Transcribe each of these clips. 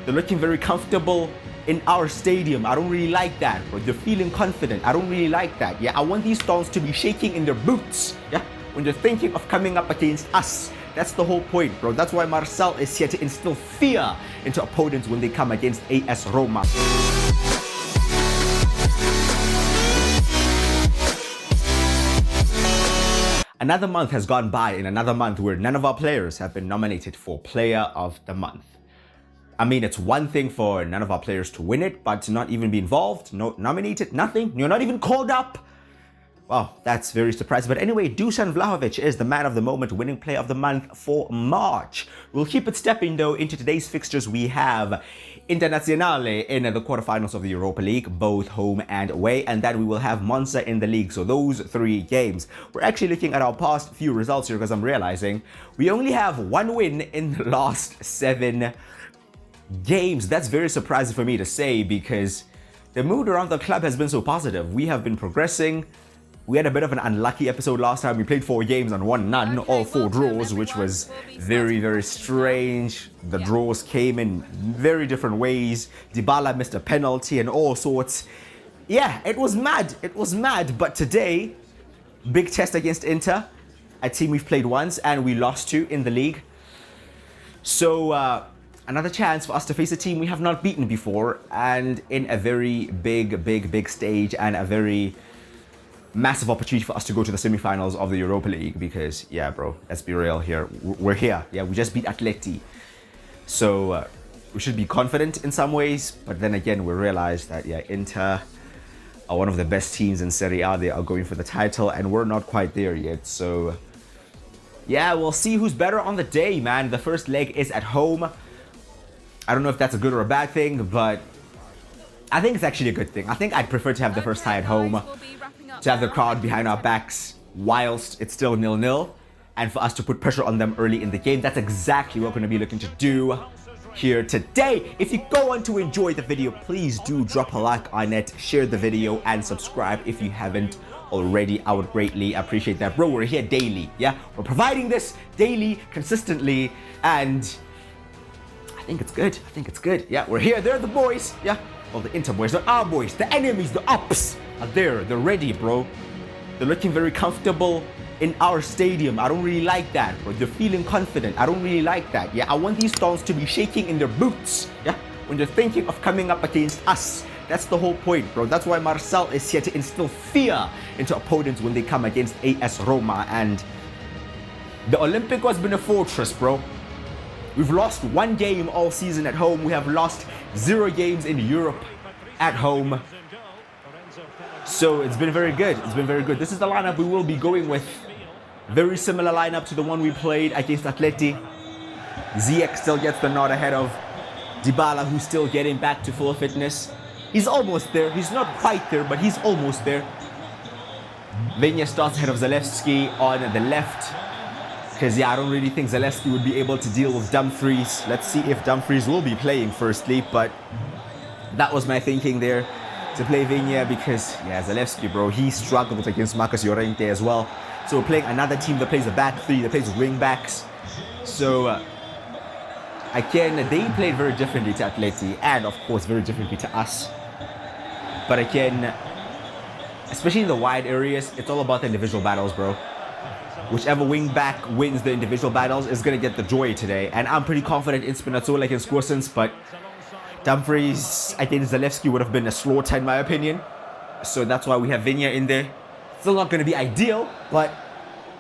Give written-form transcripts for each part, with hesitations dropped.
They're looking very comfortable in our stadium. I don't really like that, bro. They're feeling confident. I don't really like that. Yeah, I want these stones to be shaking in their boots. Yeah, when they're thinking of coming up against us. That's the whole point, bro. That's why Marcel is here to instill fear into opponents when they come against AS Roma. Another month has gone by in another month where none of our players have been nominated for Player of the Month. I mean, it's one thing for none of our players to win it, but to not even be involved, no nominated, nothing. You're not even called up. Wow, that's very surprising. But anyway, Dusan Vlahovic is the man of the moment, winning Player of the Month for March. We'll keep it stepping though into today's fixtures. We have Internazionale in the quarterfinals of the Europa League, both home and away, and then we will have Monza in the league. So those 3 games. We're actually looking at our past few results here because I'm realizing we only have 1 win in the last 7 games. That's very surprising for me to say because the mood around the club has been so positive. We have been progressing. We had a bit of an unlucky episode last time. We played 4 games and won none, all 4 draws, which was very, very strange. The draws came in very different ways. Dybala missed a penalty and all sorts. Yeah, it was mad. It was mad. But today, big test against Inter, a team we've played once and we lost to in the league. So, another chance for us to face a team we have not beaten before and in a very big stage and a very massive opportunity for us to go to the semi-finals of the Europa League because, yeah, bro, let's be real here. We're here. Yeah, we just beat Atleti. So we should be confident in some ways. But then again, we realize that, yeah, Inter are one of the best teams in Serie A. They are going for the title and we're not quite there yet. So, yeah, we'll see who's better on the day, man. The first leg is at home. I don't know if that's a good or a bad thing, but I think it's actually a good thing. I think I'd prefer to have the first tie at home, to have the crowd behind our backs whilst it's still 0-0, and for us to put pressure on them early in the game. That's exactly what we're going to be looking to do here today. If you go on to enjoy the video, please do drop a like on it, share the video, and subscribe if you haven't already. I would greatly appreciate that, bro. We're here daily, yeah? We're providing this daily, consistently, and I think it's good. I think it's good. Yeah, we're here. They're the boys. Yeah. Well, the Inter boys. They're our boys. The enemies, the ups are there. They're ready, bro. They're looking very comfortable in our stadium. I don't really like that, bro. They're feeling confident. I don't really like that. Yeah, I want these stones to be shaking in their boots. Yeah, when they're thinking of coming up against us. That's the whole point, bro. That's why Marcel is here to instill fear into opponents when they come against AS Roma. And the Olympico has been a fortress, bro. We've lost 1 game all season at home. We have lost 0 games in Europe at home. So it's been very good. It's been very good. This is the lineup we will be going with. Very similar lineup to the one we played against Atleti. Ziyech still gets the nod ahead of Dybala, who's still getting back to full fitness. He's almost there. He's not quite there, but he's almost there. Vinya starts ahead of Zalewski on the left. Because, yeah, I don't really think Zalewski would be able to deal with Dumfries. Let's see if Dumfries will be playing firstly, but that was my thinking there, to play Vinya because, yeah, Zalewski, bro, he struggled against Marcus Llorente as well. So we're playing another team that plays a back 3, that plays wing backs. So, again, they played very differently to Atleti and, of course, very differently to us. But again, especially in the wide areas, it's all about the individual battles, bro. Whichever wing back wins the individual battles is going to get the joy today. And I'm pretty confident in Spinazzola against Goossens, but Dumfries against Zalewski would have been a slaughter in my opinion. So that's why we have Vinya in there. Still not going to be ideal, but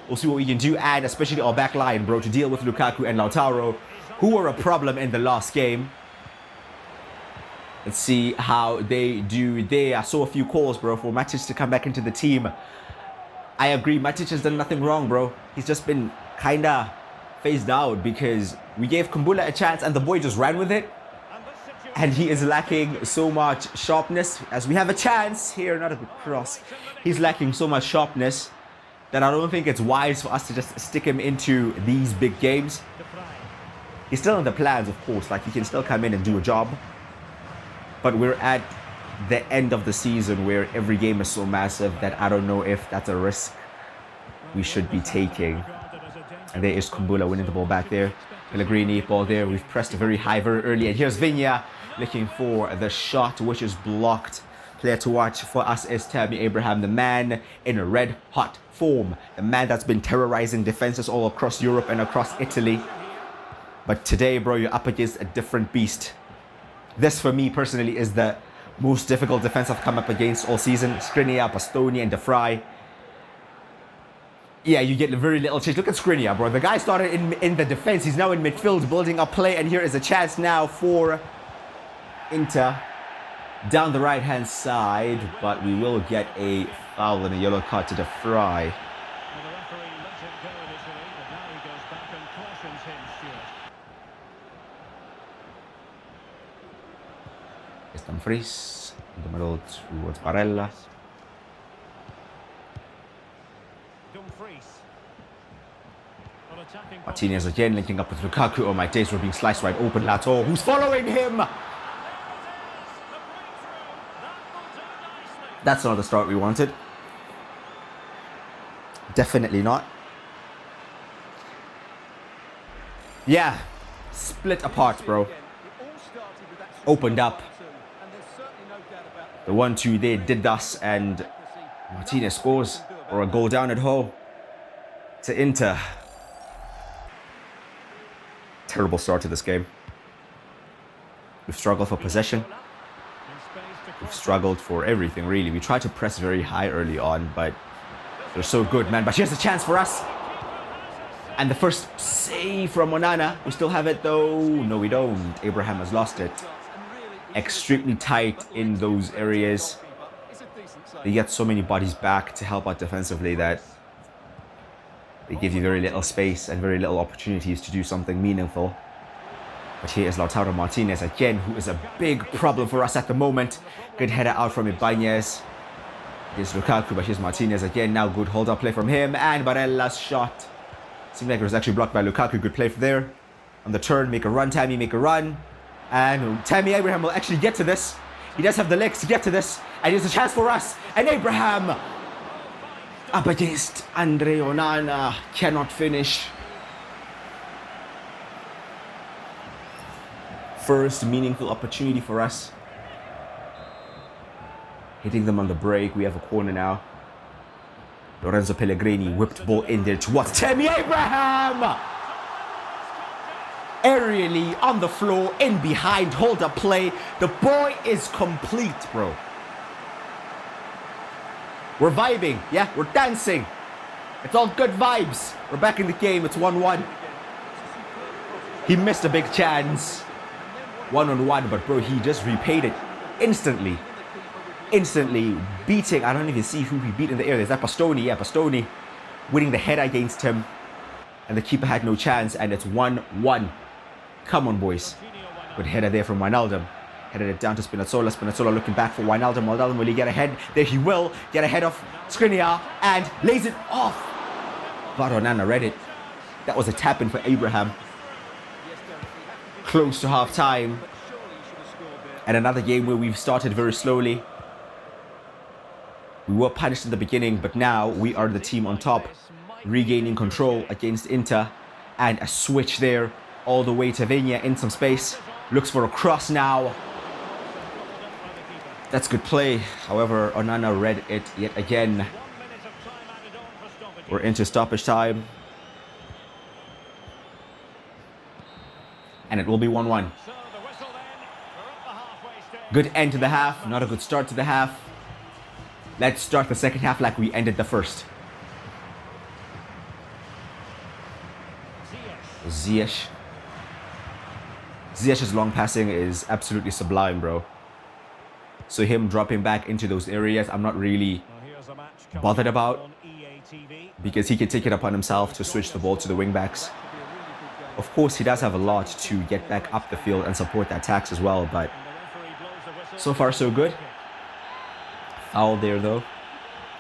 we'll see what we can do. And especially our back line, bro, to deal with Lukaku and Lautaro, who were a problem in the last game. Let's see how they do there. I saw a few calls, bro, for Matic to come back into the team. I agree, Matic has done nothing wrong, bro. He's just been kind of phased out because we gave Kumbula a chance and the boy just ran with it. And he is lacking so much sharpness. As we have a chance here, not a good cross. He's lacking so much sharpness that I don't think it's wise for us to just stick him into these big games. He's still in the plans, of course. Like, he can still come in and do a job. But we're at the end of the season where every game is so massive that I don't know if that's a risk we should be taking. And there is Kumbula winning the ball back there. Pellegrini, ball there. We've pressed very high very early. And here's Viña looking for the shot, which is blocked. Player to watch for us is Tammy Abraham, the man in a red hot form. The man that's been terrorizing defenses all across Europe and across Italy. But today, bro, you're up against a different beast. This, for me personally, is the most difficult defense I've come up against all season. Skriniar, Bastoni, and De Vrij. Yeah, you get very little change. Look at Skriniar, bro. The guy started in the defense. He's now in midfield, building up play. And here is a chance now for Inter down the right-hand side. But we will get a foul and a yellow card to De Vrij. Dumfries in the middle towards Barella. Martinez again linking up with Lukaku. Oh my days, we're being sliced right open. Lato, who's following him? That's not the start we wanted. Definitely not. Yeah, split apart, bro. Opened up. The 1-2 there did thus, and Martinez scores, or a goal down at home to Inter. Terrible start to this game. We've struggled for possession. We've struggled for everything, really. We tried to press very high early on, but they're so good, man. But here's a chance for us. And the first save from Onana. We still have it, though. No, we don't. Abraham has lost it. Extremely tight in those areas. They get so many bodies back to help out defensively that they give you very little space and very little opportunities to do something meaningful. But here is Lautaro Martinez again, who is a big problem for us at the moment. Good header out from Ibanez. Here's Lukaku, but here's Martinez again. Now good hold-up play from him, and Barella's shot seemed like it was actually blocked by Lukaku. Good play from there. On the turn, make a run, Tammy, make a run. And Tammy Abraham will actually get to this. He does have the legs to get to this. And here's a chance for us. And Abraham up against Andre Onana. Cannot finish. First meaningful opportunity for us. Hitting them on the break. We have a corner now. Lorenzo Pellegrini whipped ball in there towards Tammy Abraham. Aerially on the floor, in behind, hold up play. The boy is complete, bro. We're vibing, yeah, we're dancing. It's all good vibes. We're back in the game, it's 1-1. He missed a big chance. 1-on-1, but bro, he just repaid it instantly. Instantly beating, I don't even see who he beat in the air. Is that Bastoni? Yeah, Bastoni winning the header against him. And the keeper had no chance, and it's 1-1. Come on, boys. Good header there from Wijnaldum. Headed it down to Spinazzola. Spinazzola looking back for Wijnaldum. Wijnaldum, will he get ahead? There he will. Get ahead of Skriniar and lays it off. But Onana read it. That was a tap-in for Abraham. Close to half-time. And another game where we've started very slowly. We were punished in the beginning, but now we are the team on top. Regaining control against Inter. And a switch there. All the way to Viña in some space. Looks for a cross now. That's good play. However, Onana read it yet again. We're into stoppage time. And it will be 1-1. Good end to the half. Not a good start to the half. Let's start the second half like we ended the first. Ziyech. Ziyech's long passing is absolutely sublime, bro. So him dropping back into those areas, I'm not really bothered about, because he can take it upon himself to switch the ball to the wing-backs. Of course, he does have a lot to get back up the field and support the attacks as well, but so far so good. Foul there though,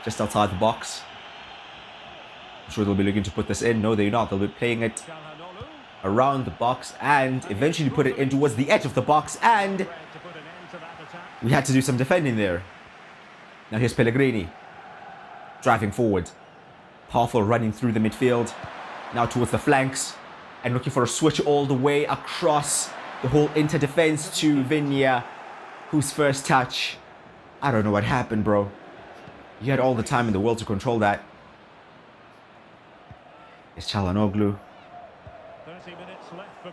just outside the box. I'm sure they'll be looking to put this in. No, they're not. They'll be playing it around the box and eventually put it in towards the edge of the box, and we had to do some defending there. Now here's Pellegrini driving forward, powerful running through the midfield, now towards the flanks. and looking for a switch all the way across the whole Inter defense to Vinya, whose first touch. I don't know what happened, bro. You had all the time in the world to control that. It's Çalhanoğlu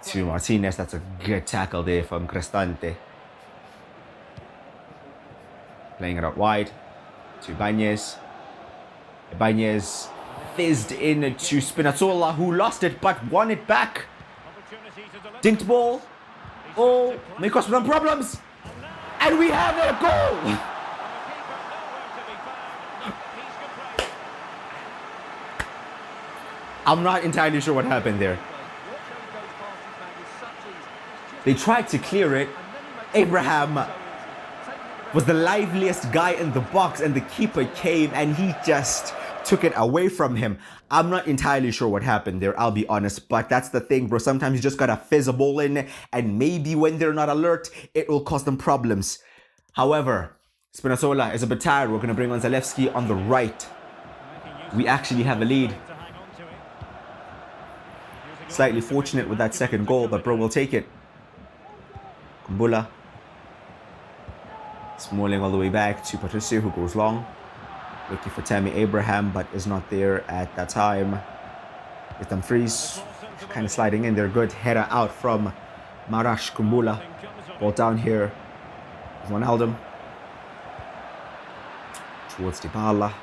to Martinez. That's a good tackle there from Cristante. Playing it out wide to Ibanez. Ibanez fizzed in to Spinazzola, who lost it but won it back. Dinked ball. Oh, may cause some problems. And we have a goal. I'm not entirely sure what happened there. They tried to clear it. Abraham was the liveliest guy in the box, and the keeper came and he just took it away from him. I'm not entirely sure what happened there, I'll be honest, but that's the thing, bro. Sometimes you just gotta fizz a ball in, and maybe when they're not alert, it will cause them problems. However, Spinazzola is a bit tired. We're gonna bring on Zalewski on the right. We actually have a lead. Slightly fortunate with that second goal, but bro, we'll take it. Kumbula. Smalling all the way back to Patricio, who goes long. Looking for Tammy Abraham, but is not there at that time. With Dumfries kind of sliding in there. Good header out from Marash Kumbula. Ball down here. Ronaldo. Towards Dybala.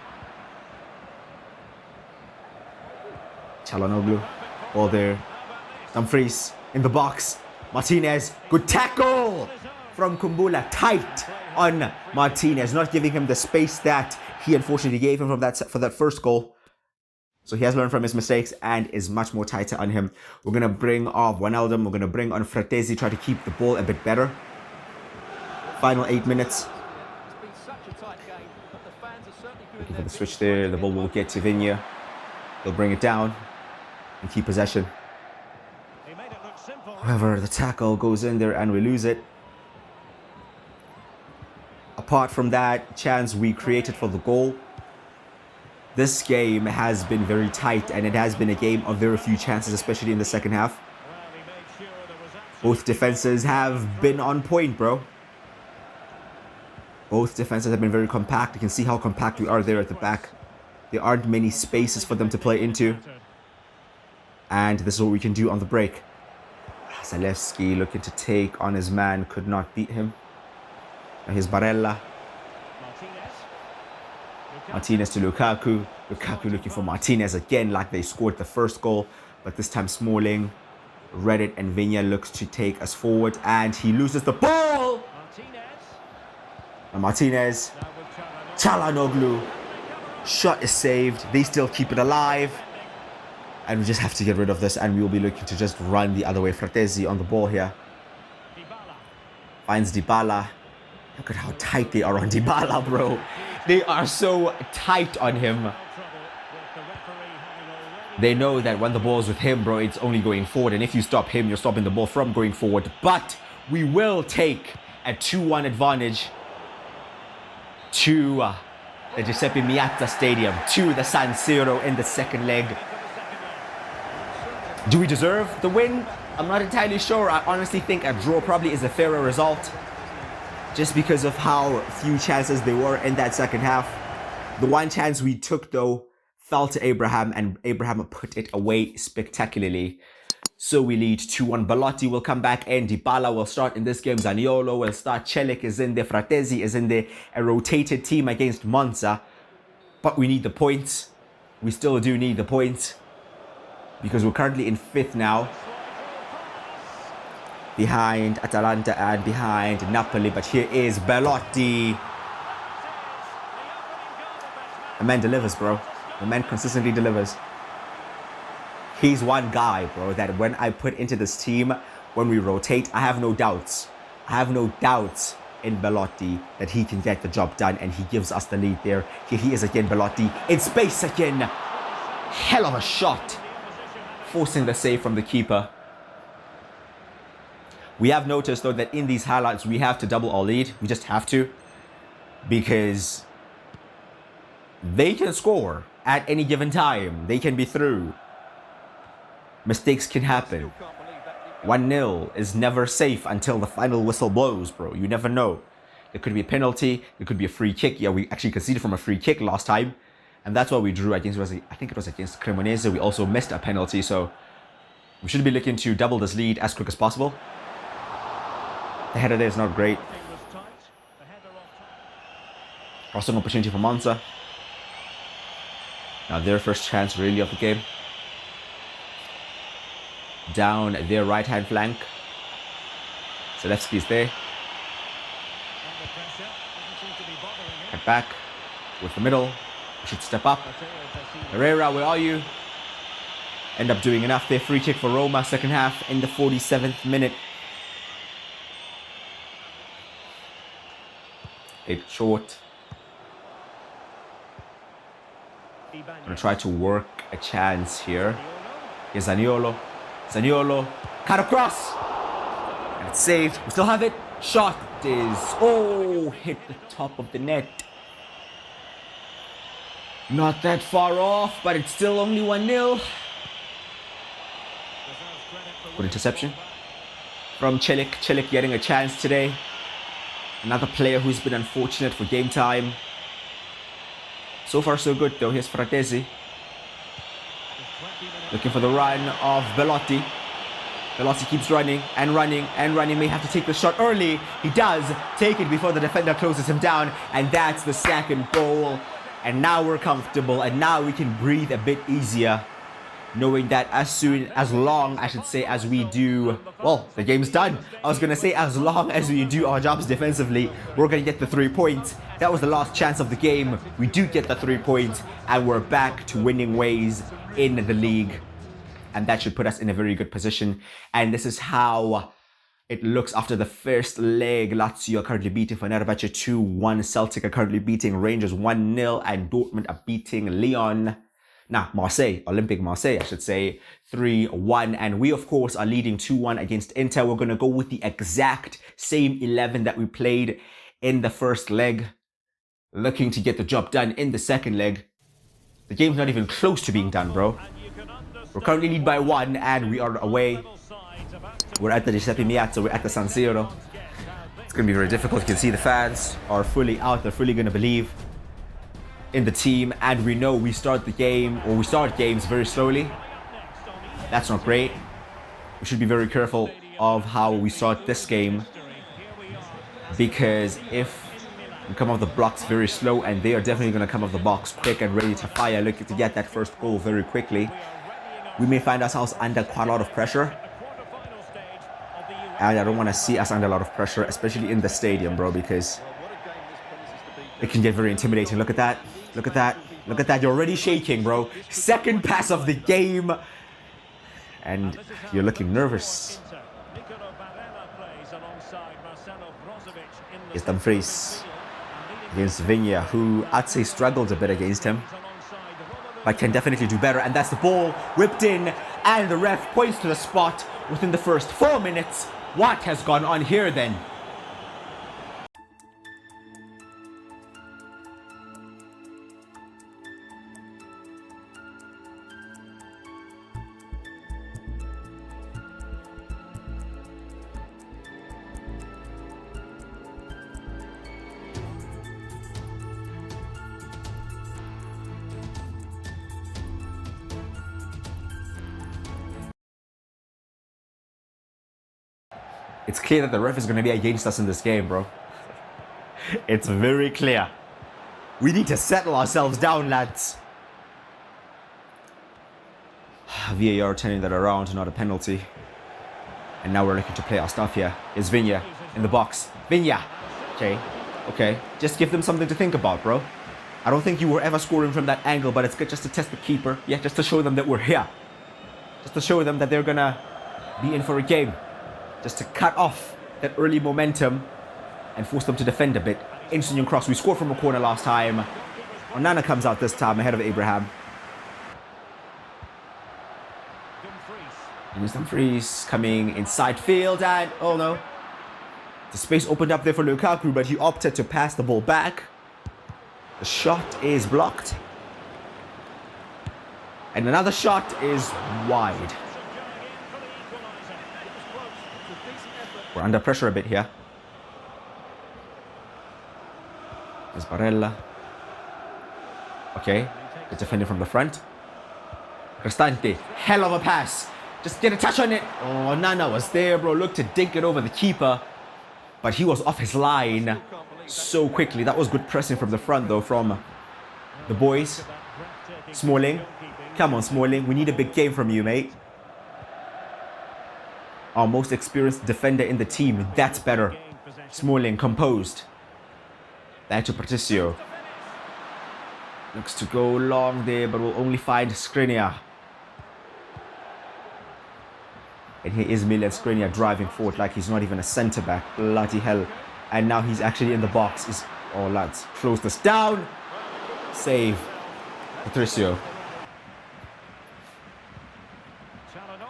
Çalhanoğlu. Ball there. Dumfries in the box. Martinez. Good tackle from Kumbula. Tight on Martinez, not giving him the space that he unfortunately gave him for that first goal. So he has learned from his mistakes and is much more tighter on him. We're going to bring off Wijnaldum. We're going to bring on Fratesi, try to keep the ball a bit better. Final 8 minutes. Looking for the switch there. The ball will get to Vinya. They'll bring it down and keep possession. However, the tackle goes in there and we lose it. Apart from that chance we created for the goal, this game has been very tight, and it has been a game of very few chances, especially in the second half. Both defenses have been on point, bro. Both defenses have been very compact. You can see how compact we are there at the back. There aren't many spaces for them to play into. And this is what we can do on the break. Zalewski looking to take on his man, could not beat him. Here's Barella. Martinez to Lukaku. Lukaku looking for Martinez again, like they scored the first goal. But this time Smalling read it, and Vinya looks to take us forward, and he loses the ball. And Martinez. Çalhanoğlu. Shot is saved. They still keep it alive. And we just have to get rid of this, and we will be looking to just run the other way. Fratesi on the ball here. Finds Dybala. Look at how tight they are on Dybala, bro. They are so tight on him. They know that when the ball's with him, bro, it's only going forward. And if you stop him, you're stopping the ball from going forward. But we will take a 2-1 advantage to the Giuseppe Meazza Stadium, to the San Siro in the second leg. Do we deserve the win? I'm not entirely sure. I honestly think a draw probably is a fairer result, just because of how few chances there were in that second half. The one chance we took, though, fell to Abraham, and Abraham put it away spectacularly. So we lead 2-1. Belotti will come back in. Dybala will start in this game. Zaniolo will start. Celik is in there. Fratesi is in there. A rotated team against Monza. But we need the points. We still do need the points, because we're currently in 5th now, behind Atalanta and behind Napoli. But here is Belotti. The man delivers, bro. The man consistently delivers. He's one guy, bro, that when I put into this team, when we rotate, I have no doubts. I have no doubts in Belotti that he can get the job done, and he gives us the lead there. Here he is again, Belotti. In space again. Hell of a shot. Forcing the save from the keeper. We have noticed, though, that in these highlights, we have to double our lead. We just have to. Because they can score at any given time. They can be through. Mistakes can happen. 1-0 is never safe until the final whistle blows, bro. You never know. There could be a penalty. There could be a free kick. Yeah, we actually conceded from a free kick last time. And that's why we drew against, I think it was against Cremonese. We also missed a penalty. So we should be looking to double this lead as quick as possible. The header there is not great. Crossing opportunity for Monza. Now their first chance really of the game. Down their right-hand flank. Zalewski's there. Cut back with the middle. We should step up. Herrera, where are you? End up doing enough there. Free kick for Roma, second half in the 47th minute. It's short. Gonna try to work a chance here. Here's Zaniolo. Zaniolo, cut across. And it's saved. We still have it. Shot is, hit the top of the net. Not that far off, but it's still only 1-0. Good interception from Celik. Celik getting a chance today. Another player who's been unfortunate for game time. So far so good though. Here's Fratesi. Looking for the run of Belotti. Belotti keeps running and running and running. May have to take the shot early. He does take it before the defender closes him down. And that's the second goal. And now we're comfortable. And now we can breathe a bit easier. Knowing that as long as we do, well, the game's done. I was going to say as long as we do our jobs defensively, we're going to get the 3 points. That was the last chance of the game. We do get the 3 points and we're back to winning ways in the league. And that should put us in a very good position. And this is how it looks after the first leg. Lazio are currently beating Fenerbahce 2-1. Celtic are currently beating Rangers 1-0. And Dortmund are beating Lyon. Now, Olympic Marseille, I should say, 3-1. And we, of course, are leading 2-1 against Inter. We're going to go with the exact same 11 that we played in the first leg. Looking to get the job done in the second leg. The game's not even close to being done, bro. We're currently lead by 1 and we are away. We're at the Giuseppe Meazza. We're at the San Siro. It's going to be very difficult. You can see the fans are fully out. They're fully going to believe in the team, and we know we start games very slowly. That's not great. We should be very careful of how we start this game, because if we come off the blocks very slow, and they are definitely going to come off the box quick and ready to fire, looking to get that first goal very quickly, we may find ourselves under quite a lot of pressure. And I don't want to see us under a lot of pressure, especially in the stadium, bro, because it can get very intimidating. Look at that. Look at that. Look at that. You're already shaking, bro. Second pass of the game. And you're looking nervous. Here's Dumfries against Vinya, who I'd say struggled a bit against him, but can definitely do better. And that's the ball whipped in. And the ref points to the spot within the first 4 minutes. What has gone on here then? It's clear that the ref is going to be against us in this game, bro. It's very clear. We need to settle ourselves down, lads. VAR turning that around, not a penalty. And now we're looking to play our stuff here. Is Vinya in the box. Vinya. Okay. Just give them something to think about, bro. I don't think you were ever scoring from that angle, but it's good just to test the keeper. Yeah, just to show them that we're here. Just to show them that they're going to be in for a game. Just to cut off that early momentum and force them to defend a bit. Interesting cross. We scored from a corner last time. Onana comes out this time ahead of Abraham. Dumfries coming inside field, and oh no. The space opened up there for Lukaku, but he opted to pass the ball back. The shot is blocked. And another shot is wide. We're under pressure a bit here. There's Barella. Okay, good defending from the front. Cristante, hell of a pass. Just get a touch on it. Oh, Nana was there, bro. Looked to dink it over the keeper, but he was off his line so quickly. That was good pressing from the front, though, from the boys. Smalling. Come on, Smalling. We need a big game from you, mate. Our most experienced defender in the team. That's better. Smalling, composed. Back to Patricio. Looks to go long there, but will only find Skriniar. And here is Milan Skriniar driving forward like he's not even a centre-back. Bloody hell. And now he's actually in the box. Oh, lads. Close this down. Save. Patricio.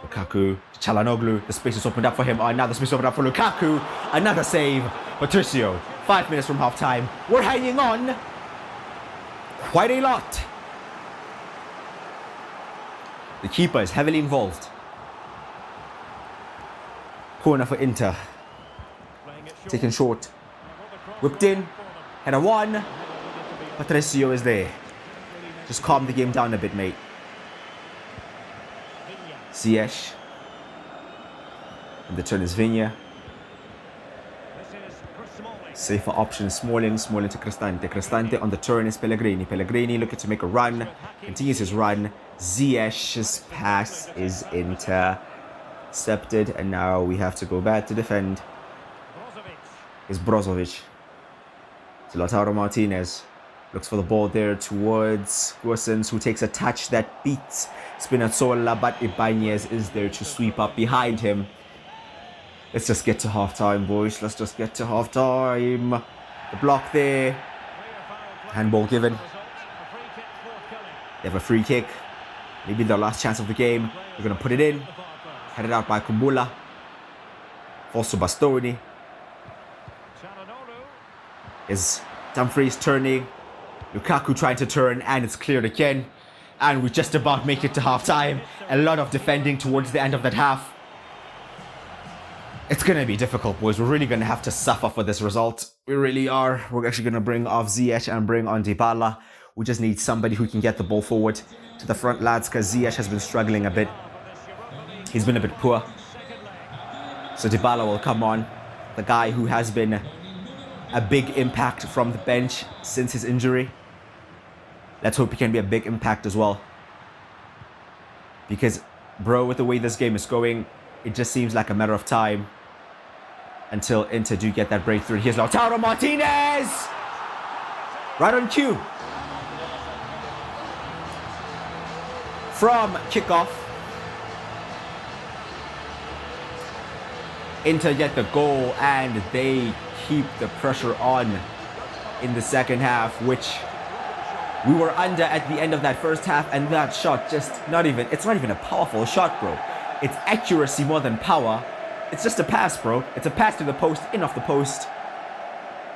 Lukaku. Çalhanoğlu. The space is opened up for him. Oh, now the space is opened up for Lukaku. Another save. Patricio. 5 minutes from half-time. We're hanging on. Quite a lot. The keeper is heavily involved. Corner for Inter. Taken short. Whipped in. Header one. Patricio is there. Just calm the game down a bit, mate. Ziyech. And the turn is Viña. Safer option, Smalling to Cristante. Cristante on the turn is Pellegrini. Pellegrini looking to make a run. Continues his run. Ziyech's pass is intercepted. And now we have to go back to defend. It's Brozovic. Lautaro Martinez. Looks for the ball there towards Goossens, who takes a touch that beats Spinazzola. But Ibanez is there to sweep up behind him. Let's just get to half-time, boys. Let's just get to half-time. The block there. Handball given. They have a free kick. Maybe their last chance of the game. They're going to put it in. Headed out by Kumbula. Falls to Bastoni. Is Dumfries turning. Lukaku trying to turn, and it's cleared again. And we just about make it to half-time. A lot of defending towards the end of that half. It's going to be difficult, boys. We're really going to have to suffer for this result. We really are. We're actually going to bring off Ziyech and bring on Dybala. We just need somebody who can get the ball forward to the front, lads, because Ziyech has been struggling a bit. He's been a bit poor. So Dybala will come on. The guy who has been a big impact from the bench since his injury. Let's hope he can be a big impact as well. Because, bro, with the way this game is going, it just seems like a matter of time until Inter do get that breakthrough. Here's Lautaro Martinez! Right on cue. From kickoff. Inter get the goal and they keep the pressure on in the second half, which we were under at the end of that first half, and that shot just it's not even a powerful shot, bro. It's accuracy more than power. It's just a pass, bro. It's a pass to the post, in off the post.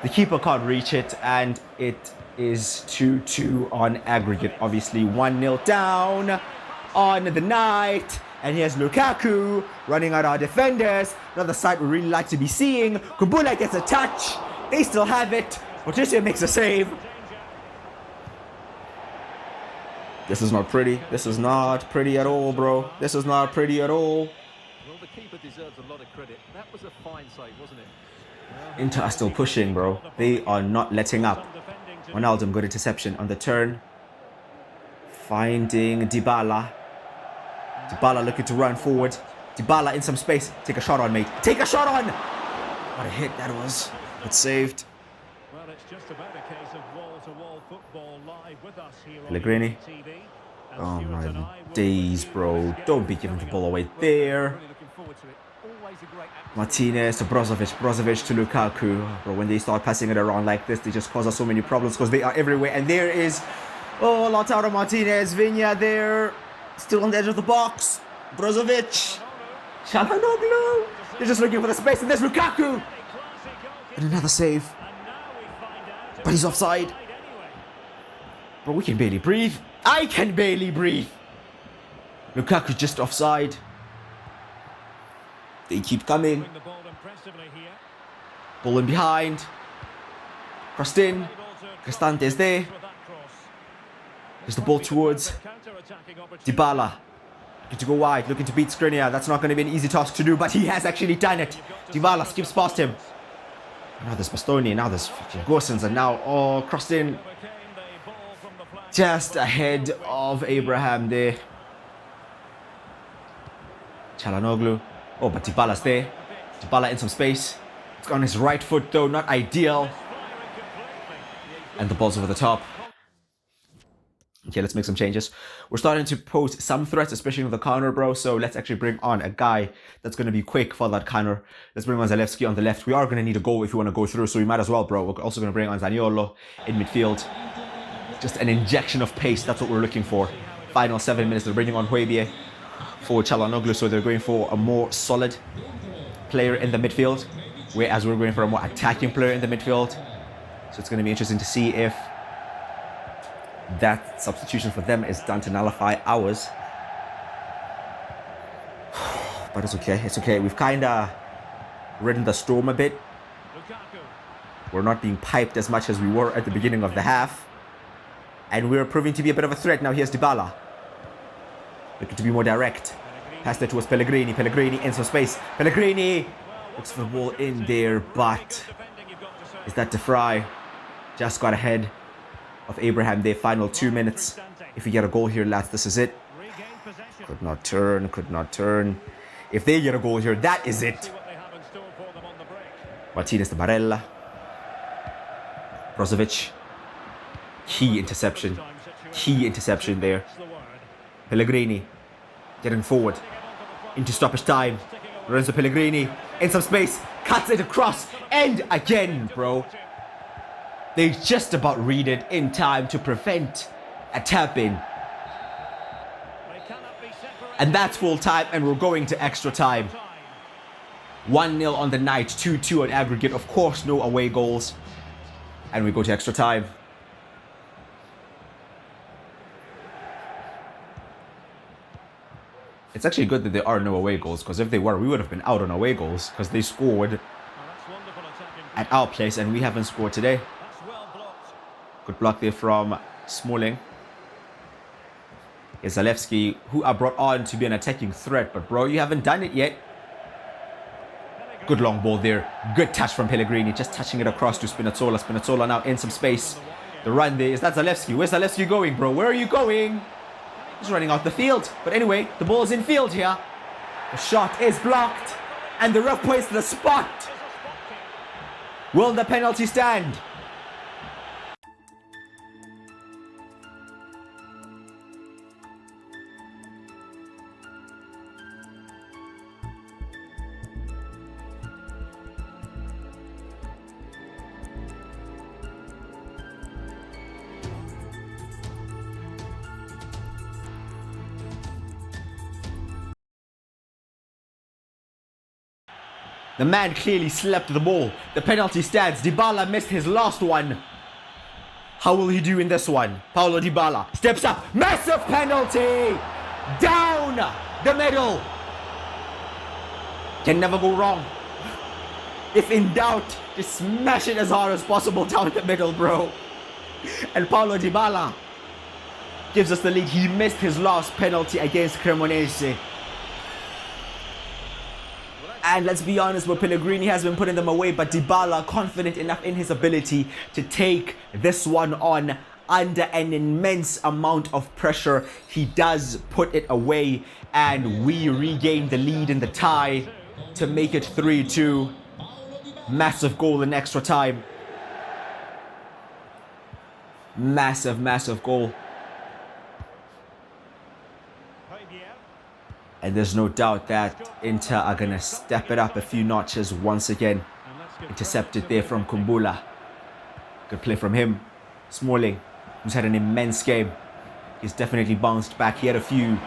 The keeper can't reach it, and it is 2-2 on aggregate. Obviously, 1-0 down on the night. And here's Lukaku running at our defenders. Another sight we really like to be seeing. Kumbula gets a touch. They still have it. Patricio makes a save. This is not pretty. This is not pretty at all, bro. This is not pretty at all. Well, the keeper deserves a lot of credit. That was a fine save, wasn't it? Inter are still pushing, bro. They are not letting up. Ronaldo, good interception on the turn. Finding Dybala. Dybala looking to run forward. Dybala in some space. Take a shot on, mate. Take a shot on! What a hit that was. It's saved. Well, it's just about a case of wall-to-wall football live with us here Pellegrini. on TV. Oh my days, bro. Don't be giving the ball away there. Martinez to Brozovic. Brozovic to Lukaku. Bro, when they start passing it around like this, they just cause us so many problems because they are everywhere. And there is, Lautaro Martinez. Viña there. Still on the edge of the box. Brozovic. Çalhanoğlu. They're just looking for the space. And there's Lukaku. And another save. But he's offside. Bro, we can barely breathe. I can barely breathe. Lukaku just offside. They keep coming. The ball impressively here. Ball in behind. Crossed in. Cristante is there. With that cross. There's the ball towards Counter-attacking opportunity. Dybala. Looking to go wide, looking to beat Skriniar. That's not going to be an easy task to do, but he has actually done it. Dybala skips past him. Now there's Bastoni, now there's fucking Gorsens, and now, oh, crossed in. Just ahead of Abraham there. Çalhanoğlu. Oh, but Dybala's there. Dybala in some space. It's on his right foot though, not ideal. And the ball's over the top. Okay, let's make some changes. We're starting to pose some threats, especially with the counter, bro. So let's actually bring on a guy that's going to be quick for that counter. Let's bring on Zalewski on the left. We are going to need a goal if we want to go through, so we might as well, bro. We're also going to bring on Zaniolo in midfield. Just an injection of pace. That's what we're looking for. Final 7 minutes. They're bringing on Højbjerg for Çalhanoğlu, so they're going for a more solid player in the midfield, whereas we're going for a more attacking player in the midfield. So it's going to be interesting to see if that substitution for them is done to nullify ours. But it's okay, it's okay. We've kind of ridden the storm a bit. We're not being piped as much as we were at the beginning of the half. And we're proving to be a bit of a threat. Now here's Dybala. Looking to be more direct. Pass that towards Pellegrini. Pellegrini in some space. Pellegrini looks for the ball in there, but is that De Vrij? Just got ahead of Abraham there. Final 2 minutes. If we get a goal here, lads, this is it. Could not turn, could not turn. If they get a goal here, that is it. Martinez to Barella. Brozovic. Key interception there. Pellegrini getting forward into stoppage time. Lorenzo Pellegrini in some space, cuts it across, and again, bro, they just about read it in time to prevent a tap-in. And that's full time, and we're going to extra time. 1-0 on the night, 2-2 on aggregate. Of course, no away goals. And we go to extra time. It's actually good that there are no away goals, because if they were, we would have been out on away goals, because they scored at our place and we haven't scored today. Good block there from Smalling. Here's Zalewski, who are brought on to be an attacking threat, but bro, you haven't done it yet. Good long ball there. Good touch from Pellegrini, just touching it across to Spinazzola. Spinazzola now in some space. The run there, is that Zalewski? Where's Zalewski going, bro? Where are you going? He's running out the field. But anyway, the ball's in field here. The shot is blocked. And the ref points to the spot. Will the penalty stand? The man clearly slept the ball. The penalty stands. Dybala missed his last one. How will he do in this one? Paulo Dybala steps up. Massive penalty! Down the middle. Can never go wrong. If in doubt, just smash it as hard as possible down the middle, bro. And Paulo Dybala gives us the lead. He missed his last penalty against Cremonese. And let's be honest, but Pellegrini has been putting them away, but Dybala confident enough in his ability to take this one on under an immense amount of pressure. He does put it away, and we regain the lead in the tie to make it 3-2. Massive goal in extra time. Massive, massive goal. And there's no doubt that Inter are going to step it up a few notches once again. Intercepted there from Kumbula. Good play from him. Smalling, who's had an immense game. He's definitely bounced back. He had a few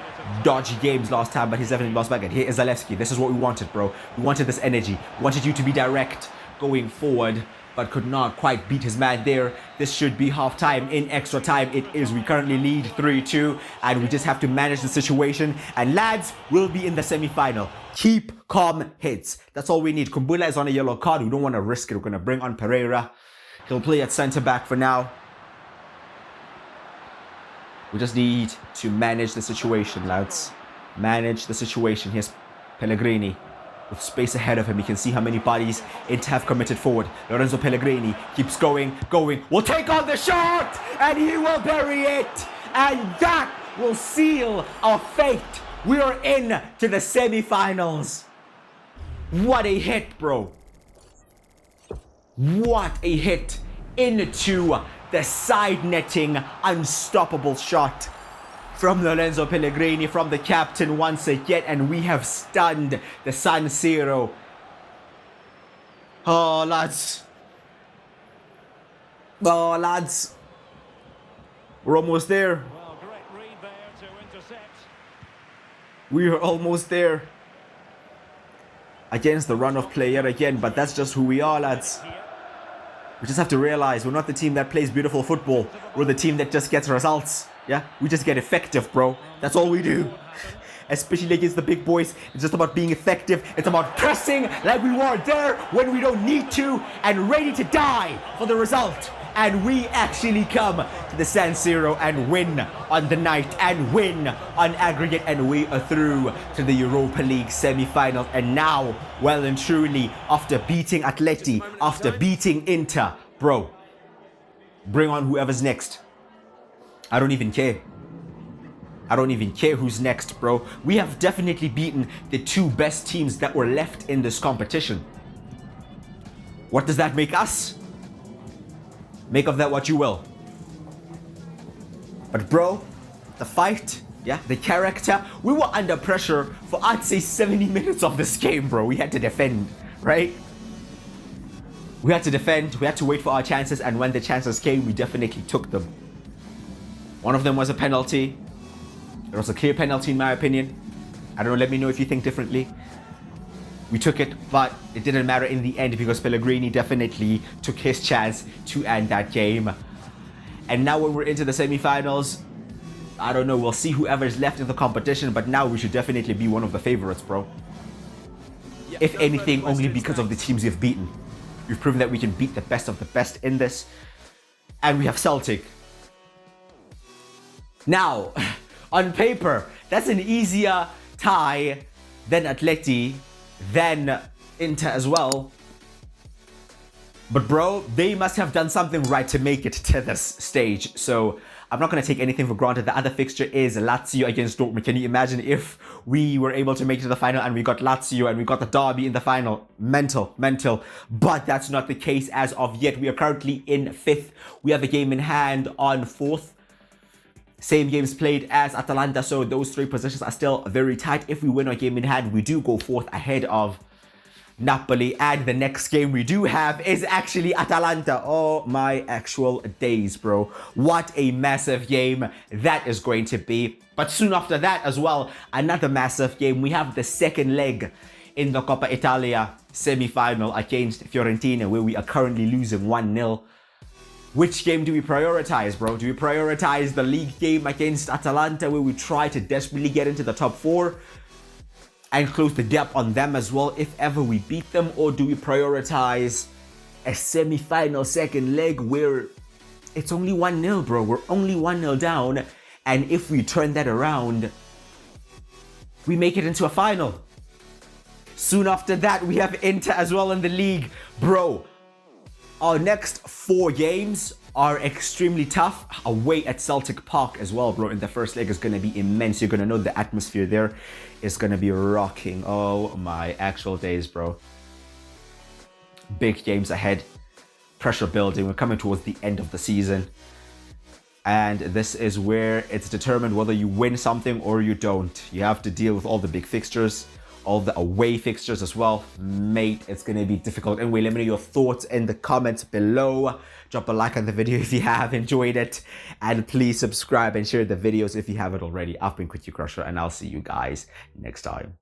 dodgy games last time, but he's definitely bounced back. And here is Zalewski. This is what we wanted, bro. We wanted this energy. We wanted you to be direct going forward, but could not quite beat his man there. This should be half time. In extra time it is. We currently lead 3-2, and we just have to manage the situation. And lads, we'll be in the semi-final. Keep calm hits. That's all we need. Kumbula is on a yellow card. We don't want to risk it. We're going to bring on Pereira. He'll play at centre-back for now. We just need to manage the situation, lads. Manage the situation. Here's Pellegrini. With space ahead of him, you can see how many bodies Inter have committed forward. Lorenzo Pellegrini keeps going. Will take on the shot! And he will bury it! And that will seal our fate. We are in to the semi-finals. What a hit, bro. What a hit into the side netting, unstoppable shot from Lorenzo Pellegrini, from the captain once again, and we have stunned the San Siro. Oh, lads. Oh, lads. We're almost there. Well, great read there to intercept. We are almost there. Against the run of play yet again, but that's just who we are, lads. We just have to realize we're not the team that plays beautiful football. We're the team that just gets results. Yeah, we just get effective, bro. That's all we do. Especially against the big boys. It's just about being effective. It's about pressing like we were there when we don't need to, and ready to die for the result. And we actually come to the San Siro and win on the night and win on aggregate, and we are through to the Europa League semi-final. And now, well and truly, after beating Atleti, after beating Inter, bro, bring on whoever's next. I don't even care. I don't even care who's next, bro. We have definitely beaten the two best teams that were left in this competition. What does that make us? Make of that what you will. But bro, the fight, yeah, the character, we were under pressure for, I'd say, 70 minutes of this game, bro. We had to defend, right? We had to defend, we had to wait for our chances, and when the chances came, we definitely took them. One of them was a penalty. It was a clear penalty in my opinion. I don't know, let me know if you think differently. We took it, but it didn't matter in the end because Pellegrini definitely took his chance to end that game. And now when we're into the semi-finals, I don't know, we'll see whoever's left in the competition, but now we should definitely be one of the favorites, bro. If anything, only because of the teams we've beaten. We've proven that we can beat the best of the best in this. And we have Celtic. Now, on paper, that's an easier tie than Atleti, than Inter as well. But bro, they must have done something right to make it to this stage. So I'm not going to take anything for granted. The other fixture is Lazio against Dortmund. Can you imagine if we were able to make it to the final and we got Lazio and we got the derby in the final? Mental. But that's not the case as of yet. We are currently in 5th. We have a game in hand on 4th. Same games played as Atalanta, so those 3 positions are still very tight. If we win our game in hand, we do go 4th ahead of Napoli, and the next game we do have is actually Atalanta. Oh my actual days, bro. What a massive game that is going to be. But soon after that as well, another massive game. We have the second leg in the Coppa Italia semi-final against Fiorentina, where we are currently losing 1-0. Which game do we prioritize, bro? Do we prioritize the league game against Atalanta, where we try to desperately get into the top 4 and close the gap on them as well if ever we beat them? Or do we prioritize a semi-final second leg where it's only 1-0, bro? We're only 1-0 down, and if we turn that around, we make it into a final. Soon after that, we have Inter as well in the league. Bro, our next 4 games are extremely tough. Away at Celtic Park as well, bro, in the first leg is going to be immense. You're going to know the atmosphere there is going to be rocking. Oh my actual days, bro. Big games ahead. Pressure building. We're coming towards the end of the season. And this is where it's determined whether you win something or you don't. You have to deal with all the big fixtures, all the away fixtures as well. Mate, it's going to be difficult. Anyway, let me know your thoughts in the comments below. Drop a like on the video if you have enjoyed it. And please subscribe and share the videos if you haven't already. I've been Quit You Crusher, and I'll see you guys next time.